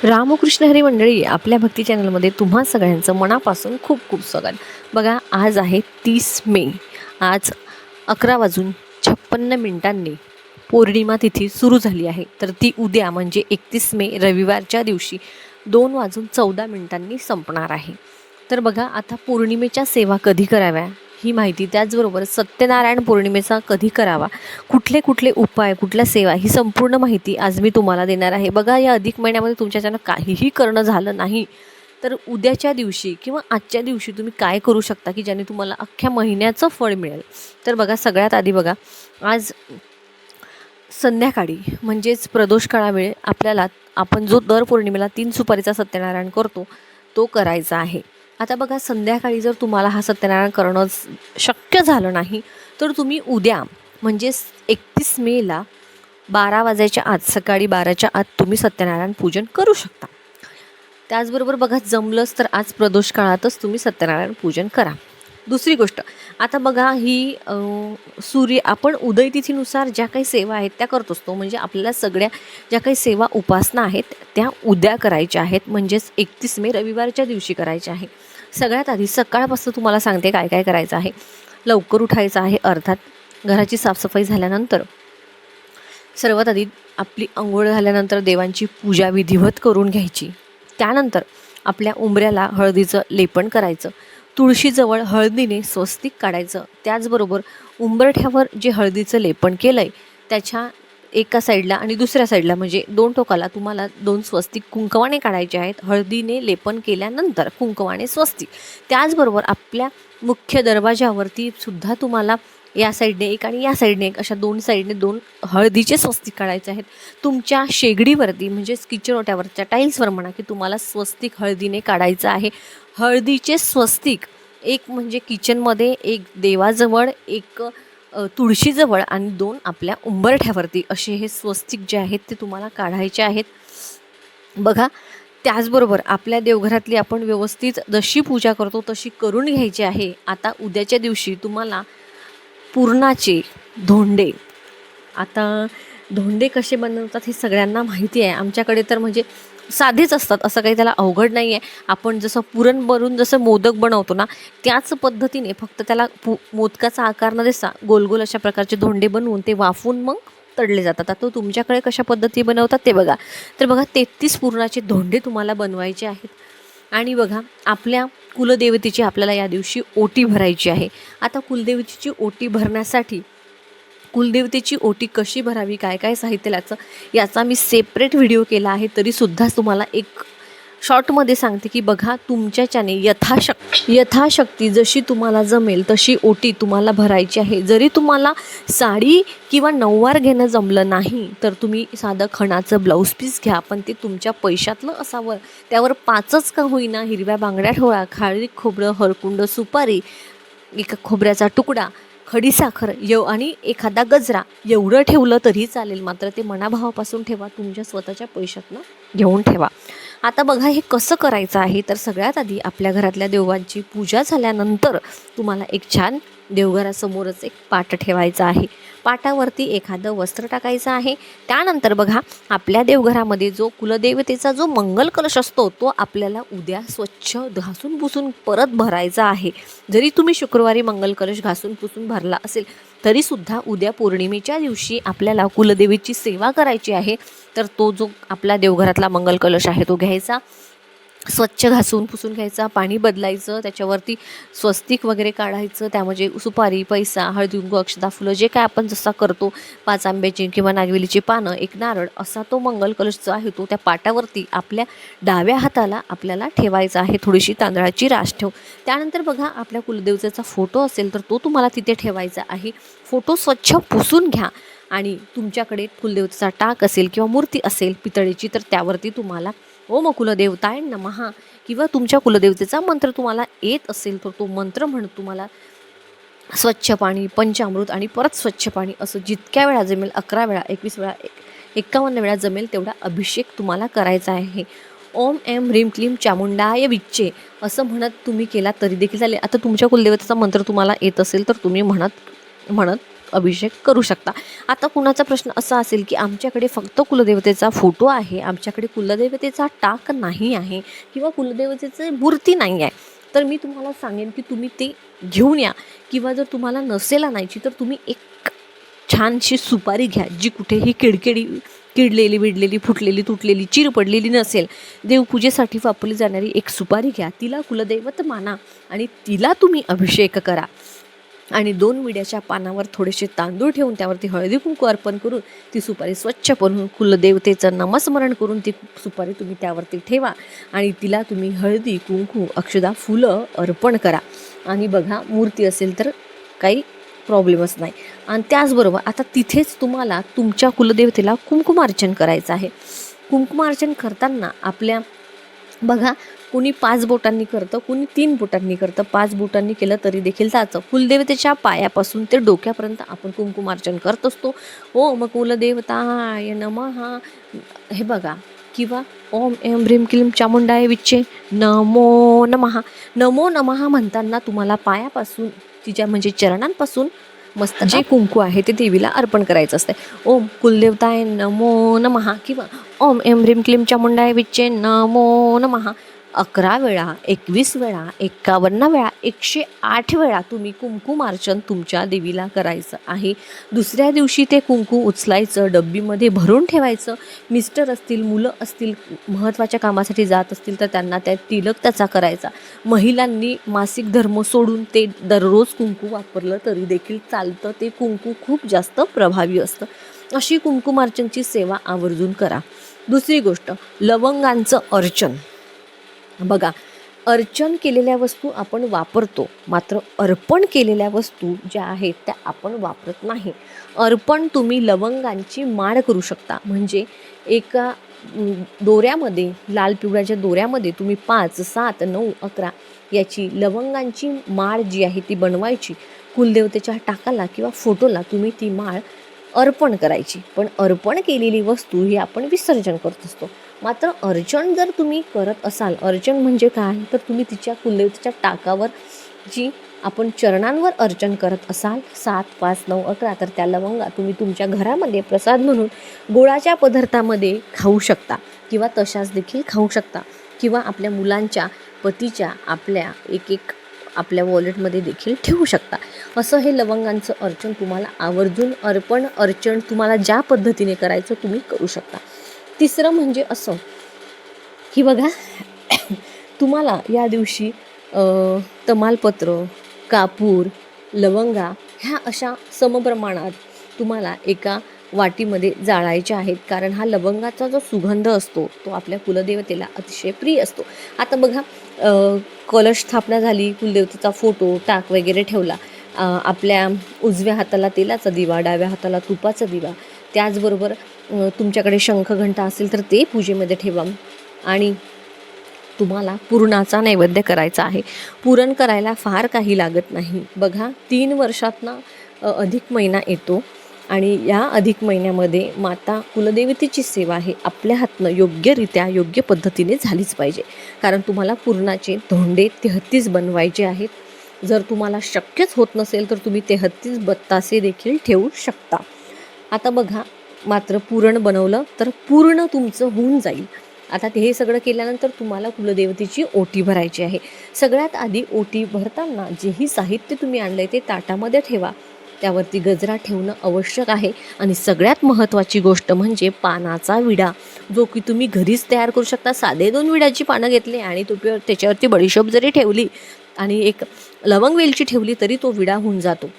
रामकृष्ण हरी मंडळी, आपल्या भक्ती चॅनलमध्ये तुम्हा सगळ्यांचं मनापासून खूप खूप स्वागत. बघा, आज आहे 30 मे. आज 11:56 पौर्णिमा तिथी सुरू झाली आहे. तर ती उद्या म्हणजे 31 मे रविवारच्या दिवशी 2:14 संपणार आहे. तर बघा, आता पौर्णिमेच्या सेवा कधी कराव्या ही माहिती, त्याचबरोबर सत्यनारायण पौर्णिमेचा कधी करावा, कुठले कुठले उपाय, कुठल्या सेवा, ही संपूर्ण माहिती आज मी तुम्हाला देणार आहे. बघा, या अधिक महिन्यामध्ये तुमच्याच्यानं काहीही करणं झालं नाही तर उद्याच्या दिवशी किंवा आजच्या दिवशी तुम्ही काय करू शकता की ज्याने तुम्हाला अख्ख्या महिन्याचं फळ मिळेल. तर बघा, सगळ्यात आधी बघा, आज संध्याकाळी म्हणजेच प्रदोष काळावेळे आपल्याला, आपण जो दर पौर्णिमेला 3 सुपारीचा सत्यनारायण करतो तो करायचा आहे. आता बघा, संध्याकाळी जर तुम्हाला हा सत्यनारायण करणं शक्य झालं नाही तर तुम्ही उद्या म्हणजेच 31 मेला 12 वाजायच्या आत, सकाळी 12च्या आत तुम्ही सत्यनारायण पूजन करू शकता. त्याचबरोबर बघा, जमलंच तर आज प्रदोष काळातच तुम्ही सत्यनारायण पूजन करा. दुसरी गोष्ट, आता बघा, ही आपण उदय तिथीनुसार ज्या काही सेवा आहेत त्या करत असतो. म्हणजे आपल्याला सगळ्या ज्या काही सेवा उपासना आहेत त्या उद्या करायच्या आहेत, म्हणजेच 31 मे रविवारच्या दिवशी करायच्या आहे. सगळ्यात आधी सकाळपासून तुम्हाला सांगते काय काय करायचं आहे. लवकर उठायचं आहे. अर्थात घराची साफसफाई झाल्यानंतर सर्वात आधी आपली अंघोळ झाल्यानंतर देवांची पूजा विधिवत करून घ्यायची. त्यानंतर आपल्या उंबऱ्याला हळदीचं लेपन करायचं. तुळशीजवळ हळदीने स्वस्तिक काढायचं. त्याचबरोबर उंबरठ्यावर जे हळदीचं लेपन केलं आहे त्याच्या एका साईडला आणि दुसऱ्या साईडला म्हणजे 2 टोकाला तुम्हाला 2 स्वस्तिक कुंकवाने काढायचे आहेत. हळदीने लेपन केल्यानंतर कुंकवाने स्वस्तिक. त्याचबरोबर आपल्या मुख्य दरवाजावरती सुद्धा तुम्हाला या साईडने एक आणि या साईडने एक, अशा 2 साईडने 2 हळदीचे स्वस्तिक काढायचे आहेत. तुमच्या शेगडीवरती म्हणजेच किचन ओट्यावरच्या टाईल्सवर म्हणा की तुम्हाला स्वस्तिक हळदीने काढायचं आहे. हळदीचे स्वस्तिक एक म्हणजे किचनमध्ये, एक देवाजवळ, एक तुळशीजवळ आणि 2 आपल्या उंबरठ्यावरती, असे हे स्वस्तिक जे आहेत ते तुम्हाला काढायचे आहेत. बघा, त्याचबरोबर आपल्या देवघरातली आपण व्यवस्थित जशी पूजा करतो तशी करून घ्यायची आहे. आता उद्याच्या दिवशी तुम्हाला पुरणाचे धोंडे, आता धोंडे कसे बनवतात हे सगळ्यांना माहिती आहे. आमच्याकडे तर म्हणजे साधेच असतात, असं काही त्याला अवघड नाही आहे. आपण जसं पुरण बनवून जसं मोदक बनवतो ना, त्याच पद्धतीने, फक्त त्याला मोदकाचा आकार न देता गोल गोल अशा प्रकारचे धोंडे बनवून ते वाफून मग तळले जातात. आता तुमच्याकडे कशा पद्धती बनवतात ते बघा. तर बघा, 33 पुरणाचे धोंडे तुम्हाला बनवायचे आहेत. आणि बघा, आपल्या कुलदेवतेची आपल्याला या दिवशी ओटी भरायची आहे. आता कुलदेवतेची ओटी भरण्यासाठी, कुलदेवतेची ओटी कशी भरावी, काय काय साहित्य याचा मी सेपरेट व्हिडिओ केला आहे. तरीसुद्धा तुम्हाला एक शॉर्टमध्ये सांगते की बघा, तुमच्याच्याने यथाशक्ती जशी तुम्हाला जमेल तशी ओटी तुम्हाला भरायची आहे. जरी तुम्हाला साडी किंवा नऊवार घेणं जमलं नाही तर तुम्ही साधं खणाचं ब्लाऊज पीस घ्या, पण ते तुमच्या पैशातलं असावं. त्यावर 5च का होईना हिरव्या बांगड्या ठेवा, खारी खोबरं, हळकुंड, सुपारी, एका खोबऱ्याचा तुकडा, खडीसाखर आणि एखादा गजरा, एवढं ठेवलं तरी चालेल. मात्र ते मनाभावापासून ठेवा, तुमच्या स्वतःच्या पैशातनं घेऊन ठेवा. आता बघा, हे कसं करायचं आहे. तर सगळ्यात आधी आपल्या घरातल्या देवांची पूजा झाल्यानंतर तुम्हाला एक छान देवघरासमोरच एक पाट ठेवायचा आहे. पाटावरती एखादं वस्त्र टाकायचं आहे. त्यानंतर बघा, आपल्या देवघरामध्ये जो कुलदेवतेचा जो मंगल कलश असतो तो आपल्याला उद्या स्वच्छ घासून पुसून परत भरायचा आहे. जरी तुम्ही शुक्रवारी मंगल कलश घासून पुसून भरला असेल तरीसुद्धा उद्या पौर्णिमेच्या दिवशी आपल्याला कुलदेवीची सेवा करायची आहे. तर तो जो आपला देवघरातला मंगल कलश आहे तो घ्यायचा, स्वच्छ घासून पुसून घ्यायचा, पाणी बदलायचं, त्याच्यावरती स्वस्तिक वगैरे काढायचं. त्यामध्ये सुपारी, पैसा, हळदी, कुंकू, अक्षता, फुलं, जे काय आपण जसा करतो, 5 आंब्याची किंवा नागवेलीची पानं, एक नारळ, असा तो मंगल कलश जो आहे तो त्या पाटावरती आपल्या डाव्या हाताला आपल्याला ठेवायचा आहे. थोडीशी तांदळाची रास ठेव. त्यानंतर बघा, आपल्या कुलदेवतेचा फोटो असेल तर तो तुम्हाला तिथे ठेवायचा आहे. फोटो स्वच्छ पुसून घ्या आणि तुमच्याकडे कुलदेवतेचा टाक असेल किंवा मूर्ती असेल पितळेची तर त्यावरती तुम्हाला ओम कुलदेवताय नमः किंवा तुमच्या कुलदेवतेचा मंत्र तुम्हाला येत असेल तर तो मंत्र म्हणत तुम्हाला स्वच्छ पाणी, पंचामृत आणि परत स्वच्छ पाणी, असं जितक्या वेळा जमेल, 11 वेळा, 21 वेळा, 51 वेळा जमेल तेवढा अभिषेक तुम्हाला करायचा आहे. ओम ऐं ह्रीं क्लीं चामुंडाय विच्चे असं म्हणत तुम्ही केला तरी देखील चालेल. आता तुमच्या कुलदेवतेचा मंत्र तुम्हाला येत असेल तर तुम्ही म्हणत अभिषेक करू शकता. आता कुणाचा प्रश्न असा असेल की आमच्याकडे फक्त कुलदेवतेचा फोटो आहे, आमच्याकडे कुलदेवतेचा टाक नाही आहे किंवा कुलदेवतेची मूर्ती नाही आहे, तर मी तुम्हाला सांगेन की तुम्ही ते घेऊन या. किंवा जर तुम्हाला नसेल आणायची तर तुम्ही एक छानशी सुपारी घ्या, जी कुठेही किडलेली, बिडलेली, फुटलेली, तुटलेली, चीर पडलेली नसेल. देवपूजेसाठी वापरली जाणारी एक सुपारी घ्या, तिला कुलदैवत माना आणि तिला तुम्ही अभिषेक करा. आणि 2 विड्याच्या पानावर थोडेसे तांदूळ ठेवून त्यावरती हळदी कुंकू अर्पण करून ती सुपारी स्वच्छ बनवून कुलदेवतेचं नामस्मरण करून ती सुपारी तुम्ही त्यावरती ठेवा आणि तिला तुम्ही हळदी कुंकू अक्षदा फुलं अर्पण करा. आणि बघा, मूर्ती असेल तर काही प्रॉब्लेमच नाही. आणि त्याचबरोबर आता तिथेच तुम्हाला तुमच्या कुलदेवतेला कुंकुमार्चन करायचं आहे. कुंकुमार्चन करताना आपल्या बघा, कुणी 5 बोटांनी करतं, कुणी 3 बोटांनी करतं. 5 बोटांनी केलं तरी देखील चालतं. कुलदेवतेच्या पायापासून ते डोक्यापर्यंत आपण कुंकुमार्चन करत असतो. ओम कुलदेवताय नमः, हे बघा. किंवा ओम ऐं ह्रीं क्लीं चामुंडाय विच्चे नमो नमः. नमो नमः म्हणताना तुम्हाला पायापासून, तिच्या म्हणजे चरणांपासून मस्त जे कुंकू आहे ते देवीला अर्पण करायचं असते. ओम कुलदेवताय नमो नमः किंवा ओम ऐं ह्रीं क्लीं चामुंडाय विच्चे नमो नमः 11 वेळा, 21 वेळा, 51 वेळा, 108 वेळा तुम्ही कुंकुमार्चन तुमच्या देवीला करायचं आहे. दुसऱ्या दिवशी ते कुंकू उचलायचं, डब्बीमध्ये भरून ठेवायचं. मिस्टर असतील, मुलं असतील, महत्त्वाच्या कामासाठी जात असतील तर त्यांना त्या तिलक त्याचा करायचा. महिलांनी मासिक धर्म सोडून ते दररोज कुंकू वापरलं तरी देखील चालतं. ते कुंकू खूप जास्त प्रभावी असतं. अशी कुंकुमार्चनची सेवा आवर्जून करा. दुसरी गोष्ट, लवंगांचं अर्चन. बघा, अर्चन केलेल्या वस्तू आपण वापरतो, मात्र अर्पण केलेल्या वस्तू ज्या आहेत त्या आपण वापरत नाही. अर्पण तुम्ही लवंगांची माळ करू शकता. म्हणजे एका दोऱ्यामध्ये, लाल पिवळ्याच्या दोऱ्यामध्ये तुम्ही 5, 7, 9, 11 याची लवंगांची माळ जी आहे ती बनवायची. कुलदेवतेच्या टाकाला किंवा फोटोला तुम्ही ती माळ अर्पण करायची. पण अर्पण केलेली वस्तू ही आपण विसर्जन करत असतो. मात्र अर्चन जर तुम्ही करत असाल, अर्चन म्हणजे काय, तर तुम्ही तिच्या कुलदेवतेच्या टाकावर जी आपण चरणांवर अर्चन करत असाल 7, 5, 9, 11, तर त्या लवंगा तुम्ही तुमच्या घरामध्ये प्रसाद म्हणून गोळाच्या पदार्थामध्ये खाऊ शकता किंवा तशाच देखील खाऊ शकता. किंवा आपल्या मुलांच्या, पतीच्या, आपल्या एक आपल्या वॉलेटमध्ये देखील ठेवू शकता. असं हे लवंगांचं अर्चन तुम्हाला आवर्जून अर्चन तुम्हाला ज्या पद्धतीने करायचं तुम्ही करू शकता. तिसरं म्हणजे असं की बघा, तुम्हाला या दिवशी तमालपत्र, कापूर, लवंगा ह्या अशा समप्रमाणात तुम्हाला एका वाटीमध्ये जाळायच्या आहेत. कारण हा लवंगाचा जो सुगंध असतो तो आपल्या कुलदेवतेला अतिशय प्रिय असतो. आता बघा, कलश स्थापना झाली, कुलदेवतेचा फोटो, टाक वगैरे ठेवला, आपल्या उजव्या हाताला तेलाचा दिवा, डाव्या हाताला तुपाचा दिवा, त्याचबरोबर तुमच्याकडे शंख घंटा असेल तर ते पूजेमध्ये ठेवा. आणि तुम्हाला पुरणाचा नैवेद्य करायचा आहे. पुरण करायला फार काही लागत नाही. बघा, 3 वर्षातनं अधिक महिना येतो आणि या अधिक महिन्यामध्ये माता कुलदेवतेची सेवा आहे आपल्या हातनं योग्यरित्या, योग्य पद्धतीने झालीच पाहिजे. कारण तुम्हाला पुरणाचे धोंडे 33 बनवायचे आहेत. जर तुम्हाला शक्यच होत नसेल तर तुम्ही 33 बत्तासे देखील ठेवू शकता. आता बघा, मात्र पुरण बनवलं तर पूर्ण तुमचं होऊन जाईल. आता हे सगळं केल्यानंतर तुम्हाला कुलदेवतेची ओटी भरायची आहे. सगळ्यात आधी ओटी भरताना जेही साहित्य तुम्ही आणलं आहे ते ताटामध्ये ठेवा. त्यावरती गजरा ठेवणं आवश्यक आहे. आणि सगळ्यात महत्त्वाची गोष्ट म्हणजे पानाचा विडा, जो की तुम्ही घरीच तयार करू शकता. साधे 2 विड्याची पानं घेतली आणि त्याच्यावरती बडीशोप जरी ठेवली आणि एक लवंग वेलची ठेवली तरी तो विडा होऊन जातो.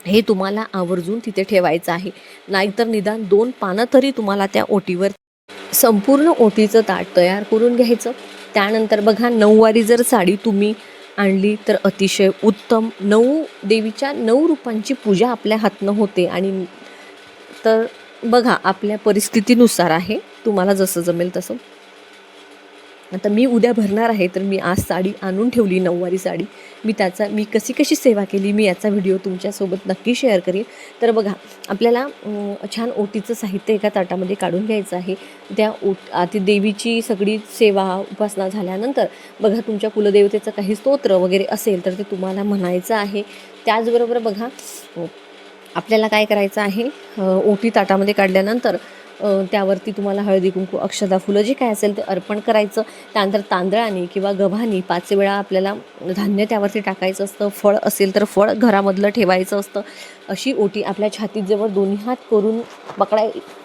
हे तुम्हाला आवर्जून तिथे ठेवायचं आहे. नाहीतर निदान 2 पानं तरी तुम्हाला त्या ओटीवर, संपूर्ण ओटीचं ताट तयार करून घ्यायचं. त्यानंतर बघा, 9वारी जर साडी तुम्ही आणली तर अतिशय उत्तम. 9 देवीच्या 9 रूपांची पूजा आपल्या हातनं होते. आणि तर बघा, आपल्या परिस्थितीनुसार आहे, तुम्हाला जसं जमेल तसं. आता मी उद्या भरणार आहे तर मी आज साडी आणून ठेवली, 9वारी साडी. मी कशी सेवा केली मी याचा व्हिडिओ तुमच्यासोबत नक्की शेअर करेन. तर बघा, आपल्याला छान ओटीचं साहित्य एका ताटामध्ये काढून घ्यायचं आहे. ती देवीची सगळी सेवा उपासना झाल्यानंतर बघा, तुमच्या कुलदेवतेचं काही स्तोत्र वगैरे असेल तर ते तुम्हाला म्हणायचं आहे. त्याचबरोबर बघा, आपल्याला काय करायचं आहे, ओटी ताटामध्ये काढल्यानंतर त्यावरती तुम्हाला हळदी कुंकू अक्षदा फुलं जे काय असेल ते अर्पण करायचं. त्यानंतर तांदळाने किंवा गव्हाने 5 वेळा आपल्याला धान्य त्यावरती टाकायचं असतं. फळ असेल तर फळ घरामधलं ठेवायचं असतं. अशी ओटी आपल्या छातीजवळ दोन्ही हात करून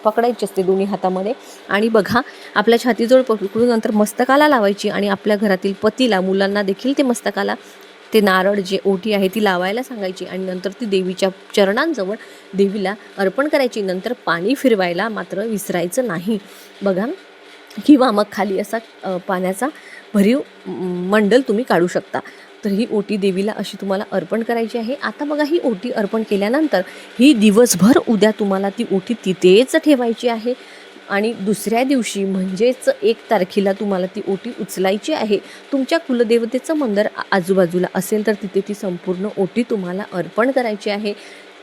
पकडायची असते दोन्ही हातामध्ये. आणि बघा, आपल्या छातीजवळ पकडून नंतर मस्तकाला लावायची आणि आपल्या घरातील पतीला, मुलांना देखील ते मस्तकाला ते नारळ जे ओटी आहे ती लावायला सांगायची आणि नंतर ती देवीच्या चरणांजवळ देवीला अर्पण करायची. नंतर पाणी फिरवायला मात्र विसरायचं नाही बघा. किंवा मग खाली असा पाण्याचा भरीव मंडल तुम्ही काढू शकता. तर ही ओटी देवीला अशी तुम्हाला अर्पण करायची आहे. आता बघा, ही ओटी अर्पण केल्यानंतर ही दिवसभर उद्या तुम्हाला ती ओटी तिथेच ठेवायची आहे आणि दुसऱ्या दिवशी म्हणजेच 1 तारखेला तुम्हाला ती ओटी उचलायची आहे. तुमच्या कुलदेवतेचं मंदिर आजूबाजूला असेल तर तिथे ती संपूर्ण ओटी तुम्हाला अर्पण करायची आहे.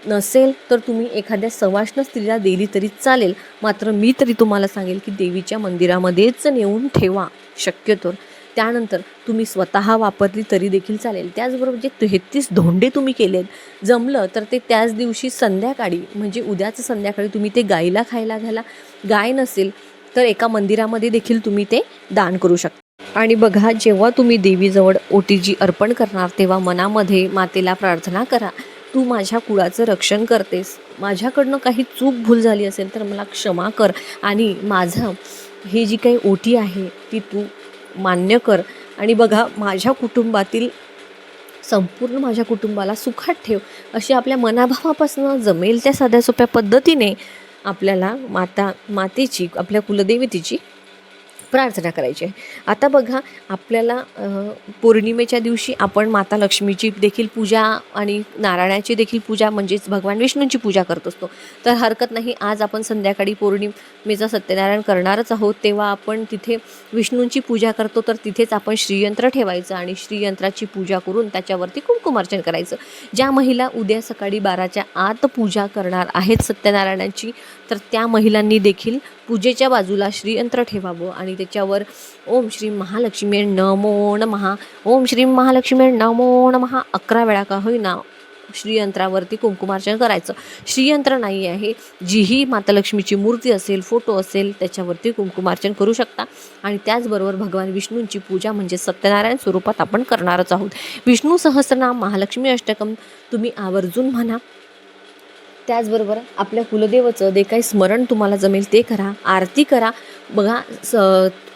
नसेल तर तुम्ही एखाद्या सवाष्ण स्त्रीला दिली तरी चालेल, मात्र मी तरी तुम्हाला सांगेल की देवीच्या मंदिरामध्येच नेऊन ठेवा शक्यतो. त्यानंतर तुम्ही स्वतः वापरली तरी देखील चालेल. त्याचबरोबर जे 33 धोंडे तुम्ही केलेत, जमलं तर ते त्याच दिवशी संध्याकाळी म्हणजे उद्याच संध्याकाळी तुम्ही ते गाईला खायला घाला. गाय नसेल तर एका मंदिरामध्ये देखील तुम्ही ते दान करू शकता. आणि बघा, जेव्हा तुम्ही देवीजवळ ओटी जी अर्पण करणार तेव्हा मनामध्ये मातेला प्रार्थना करा, तू माझ्या कुळाचं रक्षण करतेस, माझ्याकडनं काही चूक भूल झाली असेल तर मला क्षमा कर आणि माझं हे जी काही ओटी आहे ती तू मान्य कर. आणि बघा, माझ्या कुटुंबातील संपूर्ण माझ्या कुटुंबाला सुखात ठेव. अशी आपल्या मनाभावापासून जमेल त्या साध्या सोप्या पद्धतीने आपल्याला मातेची, आपल्या कुलदेवतेची प्रार्थना करायची आहे. आता बघा, आपल्याला पौर्णिमेच्या दिवशी आपण माता लक्ष्मीची देखील पूजा आणि नारायणाची देखील पूजा म्हणजेच भगवान विष्णूंची पूजा करत असतो. तर हरकत नाही, आज आपण संध्याकाळी पौर्णिमेचं सत्यनारायण करणारच आहोत, तेव्हा आपण तिथे विष्णूंची पूजा करतो तर तिथेच आपण श्रीयंत्र ठेवायचं आणि श्रीयंत्राची पूजा करून त्याच्यावरती कुंकुमार्चन करायचं. ज्या महिला उद्या सकाळी 12च्या आत पूजा करणार आहेत सत्यनारायणाची, तर त्या महिलांनी देखील पूजेच्या बाजूला श्रीयंत्र ठेवावं आणि त्याच्यावर ओम श्री महालक्ष्मी नमो नमः, ओम श्री महालक्ष्मी नमो नमः 11 वेळा का होईना श्रीयंत्रावरती कुंकुमार्चन करायचं. श्रीयंत्र नाही आहे, जीही माता लक्ष्मीची मूर्ती असेल, फोटो असेल त्याच्यावरती कुंकुमार्चन करू शकता. आणि त्याचबरोबर भगवान विष्णूंची पूजा म्हणजे सत्यनारायण स्वरूपात आपण करणारच आहोत. विष्णू सहस्रनाम, महालक्ष्मी अष्टकम तुम्ही आवर्जून म्हणा. त्याचबरोबर आपल्या कुलदेवाचं जे काही स्मरण तुम्हाला जमेल ते करा, आरती करा. बघा,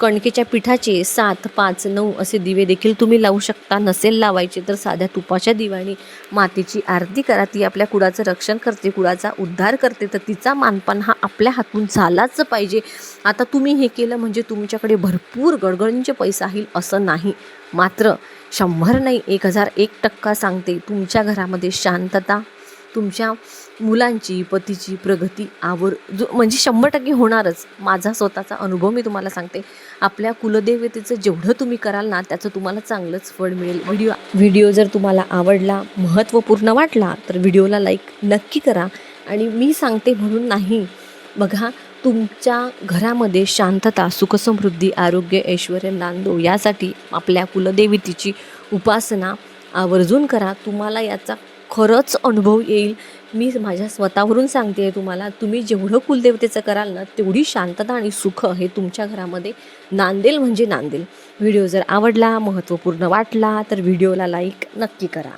कणकेच्या पिठाचे 7, 5, 9 असे दिवे देखील तुम्ही लावू शकता. नसेल लावायचे तर साध्या तुपाच्या दिव्याने मातेची आरती करा. ती आपल्या कुळाचं रक्षण करते, कुळाचा उद्धार करते, तर तिचा मानपान हा आपल्या हातून झालाच पाहिजे. आता तुम्ही हे केलं म्हणजे तुमच्याकडे भरपूर गडगडींचे पैसा येईल असं नाही, मात्र 100 नाही 1001% सांगते, तुमच्या घरामध्ये शांतता, तुमच्या मुलांची, पतीची प्रगती म्हणजे 100% होणारच. माझा स्वतःचा अनुभव मी तुम्हाला सांगते. आपल्या कुलदेवतेचं जेवढं तुम्ही कराल ना त्याचं तुम्हाला चांगलंच फळ मिळेल. व्हिडिओ जर तुम्हाला आवडला, महत्त्वपूर्ण वाटला तर व्हिडिओला लाईक नक्की करा. आणि मी सांगते म्हणून नाही, बघा, तुमच्या घरामध्ये शांतता, सुखसमृद्धी, आरोग्य, ऐश्वर्य नांदो यासाठी आपल्या कुलदेवतेची उपासना आवर्जून करा. तुम्हाला याचा खरंच अनुभव येईल. मी माझ्या स्वतःवरून सांगते तुम्हाला, तुम्ही जेवढं कुलदेवतेचं कराल ना तेवढी शांतता आणि सुख हे तुमच्या घरामध्ये नांदेल म्हणजे नांदेल. व्हिडिओ जर आवडला, महत्त्वपूर्ण वाटला तर व्हिडिओला लाईक नक्की करा.